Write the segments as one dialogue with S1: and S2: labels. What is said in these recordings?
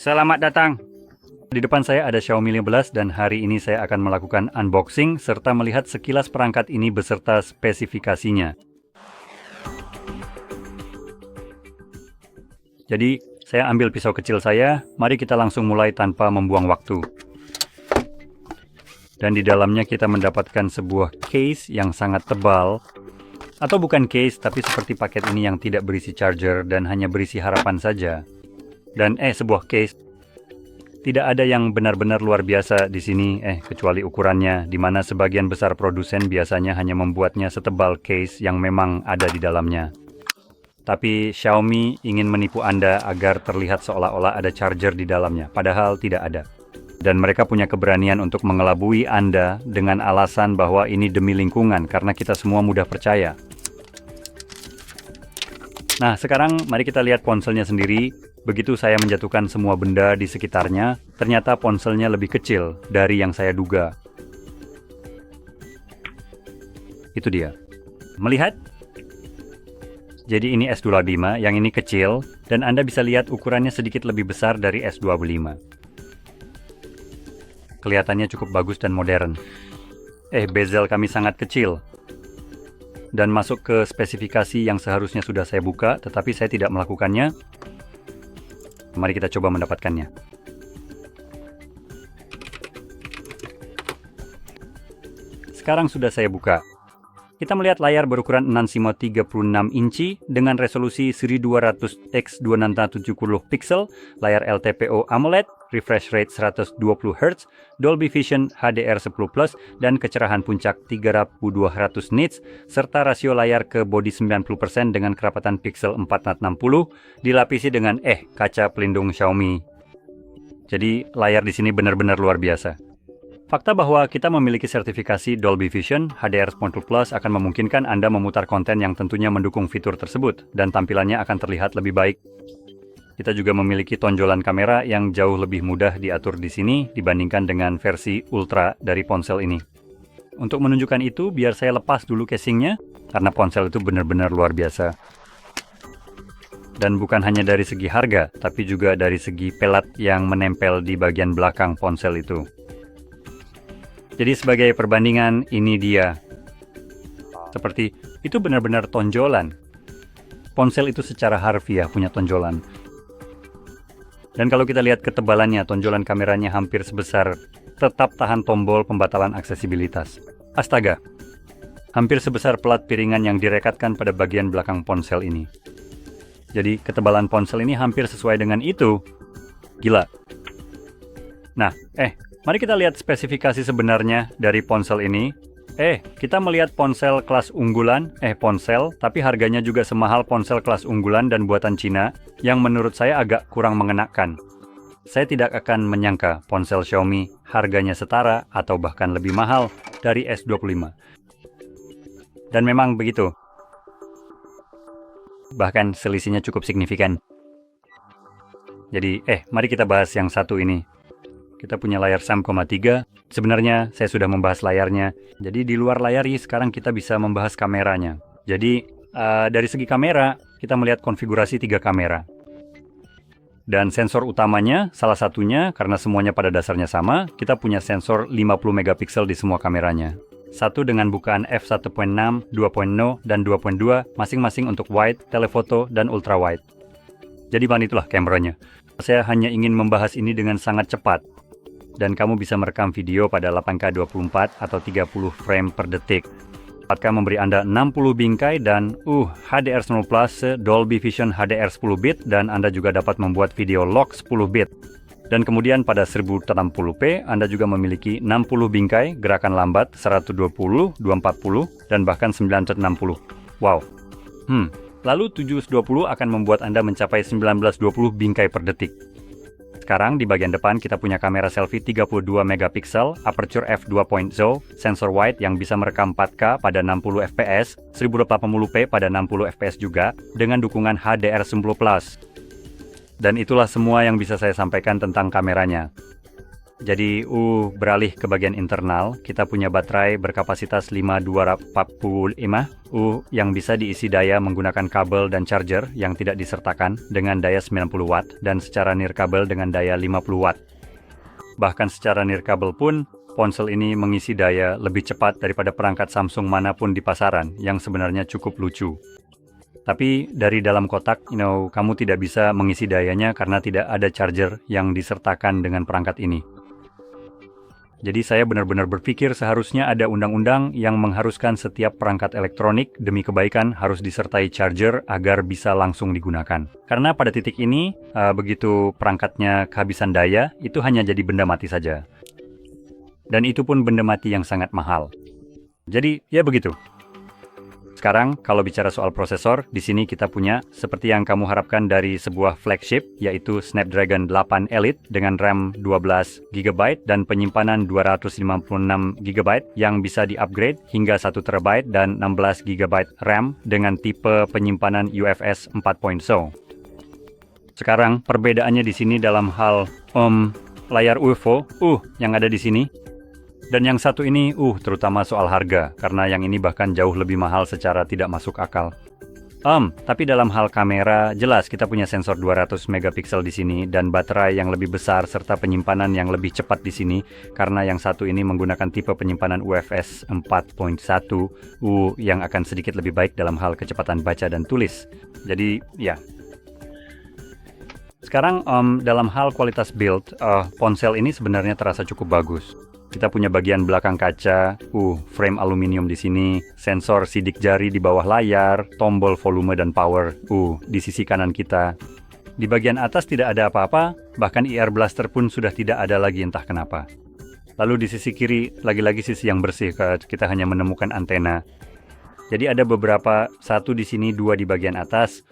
S1: Selamat datang. Di depan saya ada Xiaomi 15 dan hari ini saya akan melakukan unboxing serta melihat sekilas perangkat ini beserta spesifikasinya. Jadi, saya ambil pisau kecil saya, mari kita langsung mulai tanpa membuang waktu. Dan di dalamnya kita mendapatkan sebuah case yang sangat tebal. Atau bukan case, tapi seperti paket ini yang tidak berisi charger dan hanya berisi harapan saja. Dan sebuah case. Tidak ada yang benar-benar luar biasa di sini, kecuali ukurannya, di mana sebagian besar produsen biasanya hanya membuatnya setebal case yang memang ada di dalamnya. Tapi Xiaomi ingin menipu Anda agar terlihat seolah-olah ada charger di dalamnya, padahal tidak ada. Dan mereka punya keberanian untuk mengelabui Anda dengan alasan bahwa ini demi lingkungan, karena kita semua mudah percaya. Nah, sekarang mari kita lihat ponselnya sendiri. Begitu saya menjatuhkan semua benda di sekitarnya, ternyata ponselnya lebih kecil dari yang saya duga. Itu dia. Melihat? Jadi ini S25, yang ini kecil, dan Anda bisa lihat ukurannya sedikit lebih besar dari S25. Kelihatannya cukup bagus dan modern. Bezel kami sangat kecil. Dan masuk ke spesifikasi yang seharusnya sudah saya buka, tetapi saya tidak melakukannya. Mari kita coba mendapatkannya. Sekarang sudah saya buka. Kita melihat layar berukuran 6,36 inci dengan resolusi 1200x2670 pixel, layar LTPO AMOLED, refresh rate 120 Hz, Dolby Vision HDR10+, dan kecerahan puncak 3200 nits, serta rasio layar ke bodi 90% dengan kerapatan pixel 460, dilapisi dengan kaca pelindung Xiaomi. Jadi layar di sini benar-benar luar biasa. Fakta bahwa kita memiliki sertifikasi Dolby Vision HDR10+ akan memungkinkan Anda memutar konten yang tentunya mendukung fitur tersebut, dan tampilannya akan terlihat lebih baik. Kita juga memiliki tonjolan kamera yang jauh lebih mudah diatur di sini dibandingkan dengan versi Ultra dari ponsel ini. Untuk menunjukkan itu, biar saya lepas dulu casingnya, karena ponsel itu benar-benar luar biasa. Dan bukan hanya dari segi harga, tapi juga dari segi pelat yang menempel di bagian belakang ponsel itu. Jadi sebagai perbandingan, ini dia. Seperti, itu benar-benar tonjolan. Ponsel itu secara harfiah punya tonjolan. Dan kalau kita lihat ketebalannya, tonjolan kameranya hampir sebesar tetap tahan tombol pembatalan aksesibilitas. Astaga! Hampir sebesar pelat piringan yang direkatkan pada bagian belakang ponsel ini. Jadi ketebalan ponsel ini hampir sesuai dengan itu. Gila! Nah, mari kita lihat spesifikasi sebenarnya dari ponsel ini. Kita melihat ponsel kelas unggulan, tapi harganya juga semahal ponsel kelas unggulan dan buatan Cina, yang menurut saya agak kurang mengenakan. Saya tidak akan menyangka ponsel Xiaomi harganya setara atau bahkan lebih mahal dari S25. Dan memang begitu. Bahkan selisihnya cukup signifikan. Jadi, mari kita bahas yang satu ini. Kita punya layar 6,3. Sebenarnya saya sudah membahas layarnya. Jadi di luar layar sekarang kita bisa membahas kameranya. Jadi dari segi kamera, kita melihat konfigurasi 3 kamera. Dan sensor utamanya, salah satunya, karena semuanya pada dasarnya sama, kita punya sensor 50 megapiksel di semua kameranya. Satu dengan bukaan f1.6, 2.0, dan 2.2, masing-masing untuk wide, telefoto, dan ultra wide. Jadi itulah kameranya. Saya hanya ingin membahas ini dengan sangat cepat. Dan kamu bisa merekam video pada 8K 24 atau 30 frame per detik. 4K memberi Anda 60 bingkai dan HDR10+, Dolby Vision HDR 10 bit, dan Anda juga dapat membuat video log 10 bit. Dan kemudian pada 1080p Anda juga memiliki 60 bingkai, gerakan lambat 120, 240, dan bahkan 960. Wow. Lalu 720 akan membuat Anda mencapai 1920 bingkai per detik. Sekarang di bagian depan kita punya kamera selfie 32 megapiksel, aperture f2.0, sensor wide yang bisa merekam 4K pada 60 fps, 1080p pada 60 fps juga, dengan dukungan HDR10+. Dan itulah semua yang bisa saya sampaikan tentang kameranya. Jadi beralih ke bagian internal, kita punya baterai berkapasitas 5245 yang bisa diisi daya menggunakan kabel dan charger yang tidak disertakan dengan daya 90 watt dan secara nirkabel dengan daya 50 watt. Bahkan secara nirkabel pun, ponsel ini mengisi daya lebih cepat daripada perangkat Samsung manapun di pasaran yang sebenarnya cukup lucu. Tapi dari dalam kotak, kamu tidak bisa mengisi dayanya karena tidak ada charger yang disertakan dengan perangkat ini. Jadi saya benar-benar berpikir seharusnya ada undang-undang yang mengharuskan setiap perangkat elektronik demi kebaikan harus disertai charger agar bisa langsung digunakan. Karena pada titik ini, begitu perangkatnya kehabisan daya, itu hanya jadi benda mati saja. Dan itu pun benda mati yang sangat mahal. Jadi, ya begitu. Sekarang, kalau bicara soal prosesor, di sini kita punya seperti yang kamu harapkan dari sebuah flagship, yaitu Snapdragon 8 Elite dengan RAM 12 GB dan penyimpanan 256 GB yang bisa di-upgrade hingga 1 TB dan 16 GB RAM dengan tipe penyimpanan UFS 4.0. Sekarang, perbedaannya di sini dalam hal layar UFO yang ada di sini. Dan yang satu ini, terutama soal harga, karena yang ini bahkan jauh lebih mahal secara tidak masuk akal. Tapi dalam hal kamera, jelas kita punya sensor 200 megapiksel di sini dan baterai yang lebih besar serta penyimpanan yang lebih cepat di sini, karena yang satu ini menggunakan tipe penyimpanan UFS 4.1 yang akan sedikit lebih baik dalam hal kecepatan baca dan tulis. Jadi, ya. Sekarang, dalam hal kualitas build, ponsel ini sebenarnya terasa cukup bagus. Kita punya bagian belakang kaca, frame aluminium di sini, sensor sidik jari di bawah layar, tombol volume dan power, di sisi kanan kita. Di bagian atas tidak ada apa-apa, bahkan IR blaster pun sudah tidak ada lagi entah kenapa. Lalu di sisi kiri, lagi-lagi sisi yang bersih, kita hanya menemukan antena. Jadi ada beberapa, satu di sini, dua di bagian atas,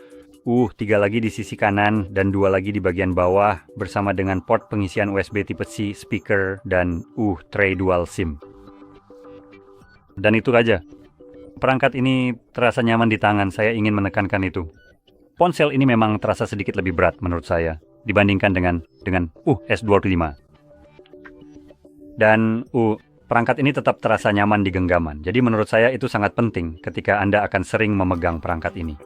S1: tiga lagi di sisi kanan dan dua lagi di bagian bawah bersama dengan port pengisian USB tipe C, speaker, dan tray dual SIM. Dan itu aja. Perangkat ini terasa nyaman di tangan, saya ingin menekankan itu. Ponsel ini memang terasa sedikit lebih berat menurut saya dibandingkan dengan S25. Dan perangkat ini tetap terasa nyaman di genggaman. Jadi menurut saya itu sangat penting ketika Anda akan sering memegang perangkat ini.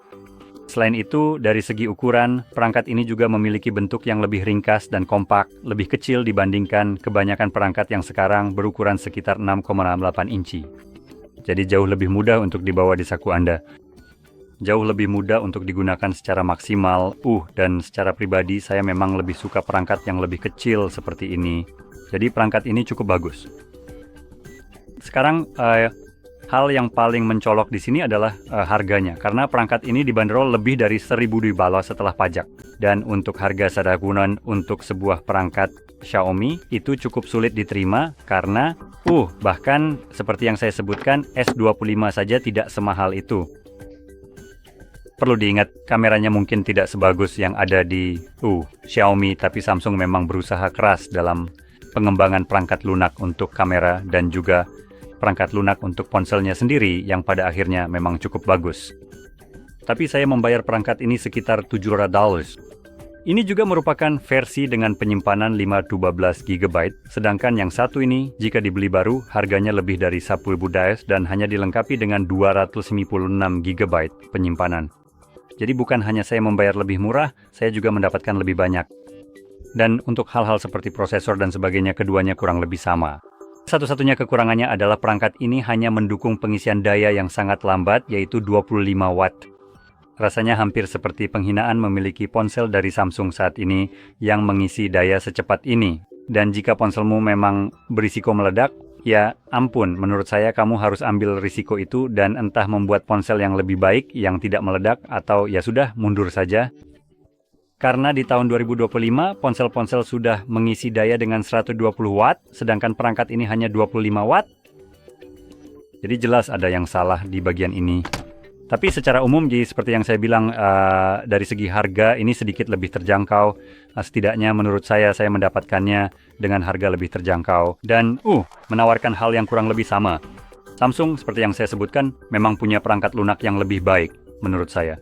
S1: Selain itu, dari segi ukuran, perangkat ini juga memiliki bentuk yang lebih ringkas dan kompak, lebih kecil dibandingkan kebanyakan perangkat yang sekarang berukuran sekitar 6,68 inci. Jadi jauh lebih mudah untuk dibawa di saku Anda. Jauh lebih mudah untuk digunakan secara maksimal, dan secara pribadi saya memang lebih suka perangkat yang lebih kecil seperti ini. Jadi perangkat ini cukup bagus. Sekarang, hal yang paling mencolok di sini adalah harganya, karena perangkat ini dibanderol lebih dari 1.000 $1,000 setelah pajak. Dan untuk harga sadagunan untuk sebuah perangkat Xiaomi itu cukup sulit diterima karena bahkan seperti yang saya sebutkan, S25 saja tidak semahal itu. Perlu diingat, kameranya mungkin tidak sebagus yang ada di Xiaomi, tapi Samsung memang berusaha keras dalam pengembangan perangkat lunak untuk kamera dan juga perangkat lunak untuk ponselnya sendiri yang pada akhirnya memang cukup bagus. Tapi saya membayar perangkat ini sekitar $700. Ini juga merupakan versi dengan penyimpanan 512 GB, sedangkan yang satu ini jika dibeli baru harganya lebih dari $10.000 dan hanya dilengkapi dengan 256 GB penyimpanan. Jadi bukan hanya saya membayar lebih murah, saya juga mendapatkan lebih banyak. Dan untuk hal-hal seperti prosesor dan sebagainya keduanya kurang lebih sama. Satu-satunya kekurangannya adalah perangkat ini hanya mendukung pengisian daya yang sangat lambat, yaitu 25 watt. Rasanya hampir seperti penghinaan memiliki ponsel dari Samsung saat ini yang mengisi daya secepat ini. Dan jika ponselmu memang berisiko meledak, ya ampun, menurut saya kamu harus ambil risiko itu dan entah membuat ponsel yang lebih baik yang tidak meledak atau ya sudah mundur saja. Karena di tahun 2025, ponsel-ponsel sudah mengisi daya dengan 120 watt, sedangkan perangkat ini hanya 25 watt. Jadi jelas ada yang salah di bagian ini. Tapi secara umum, jadi seperti yang saya bilang, dari segi harga ini sedikit lebih terjangkau. Setidaknya menurut saya mendapatkannya dengan harga lebih terjangkau. Dan menawarkan hal yang kurang lebih sama. Samsung, seperti yang saya sebutkan, memang punya perangkat lunak yang lebih baik, menurut saya.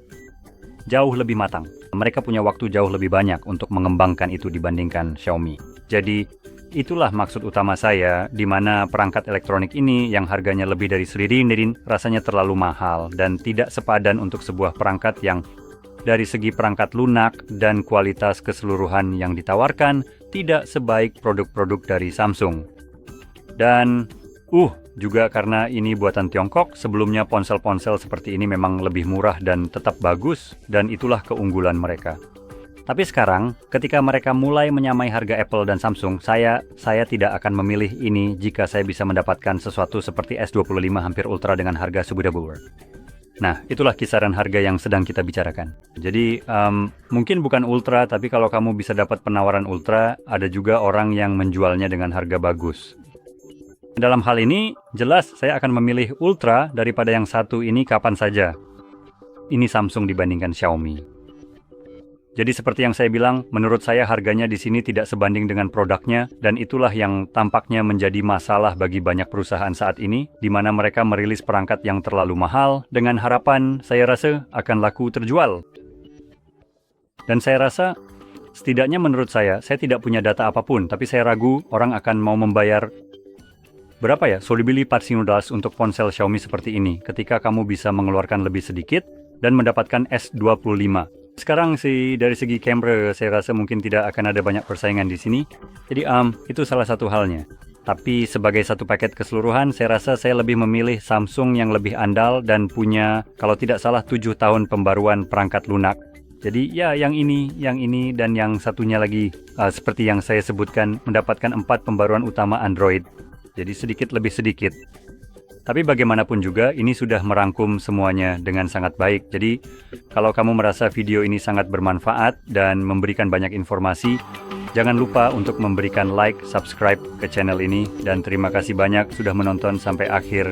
S1: Jauh lebih matang. Mereka punya waktu jauh lebih banyak untuk mengembangkan itu dibandingkan Xiaomi. Jadi, itulah maksud utama saya, di mana perangkat elektronik ini yang harganya lebih dari selirin rasanya terlalu mahal dan tidak sepadan untuk sebuah perangkat yang dari segi perangkat lunak dan kualitas keseluruhan yang ditawarkan tidak sebaik produk-produk dari Samsung. Dan juga karena ini buatan Tiongkok, sebelumnya ponsel-ponsel seperti ini memang lebih murah dan tetap bagus, dan itulah keunggulan mereka. Tapi sekarang, ketika mereka mulai menyamai harga Apple dan Samsung, saya tidak akan memilih ini jika saya bisa mendapatkan sesuatu seperti S25 hampir Ultra dengan harga subsidized. Nah, itulah kisaran harga yang sedang kita bicarakan. Jadi, mungkin bukan Ultra, tapi kalau kamu bisa dapat penawaran Ultra, ada juga orang yang menjualnya dengan harga bagus. Dalam hal ini, jelas saya akan memilih Ultra daripada yang satu ini kapan saja. Ini Samsung dibandingkan Xiaomi. Jadi seperti yang saya bilang, menurut saya harganya di sini tidak sebanding dengan produknya, dan itulah yang tampaknya menjadi masalah bagi banyak perusahaan saat ini, di mana mereka merilis perangkat yang terlalu mahal, dengan harapan saya rasa akan laku terjual. Dan saya rasa, setidaknya menurut saya tidak punya data apapun, tapi saya ragu orang akan mau membayar berapa ya, solibili $400 untuk ponsel Xiaomi seperti ini, ketika kamu bisa mengeluarkan lebih sedikit dan mendapatkan S25. Sekarang sih dari segi kamera saya rasa mungkin tidak akan ada banyak persaingan di sini. Jadi itu salah satu halnya. Tapi sebagai satu paket keseluruhan saya rasa saya lebih memilih Samsung yang lebih andal dan punya kalau tidak salah 7 tahun pembaruan perangkat lunak. Jadi ya yang ini dan yang satunya lagi seperti yang saya sebutkan mendapatkan 4 pembaruan utama Android. Jadi sedikit lebih sedikit. Tapi bagaimanapun juga, ini sudah merangkum semuanya dengan sangat baik. Jadi, kalau kamu merasa video ini sangat bermanfaat dan memberikan banyak informasi, jangan lupa untuk memberikan like, subscribe ke channel ini, dan terima kasih banyak sudah menonton sampai akhir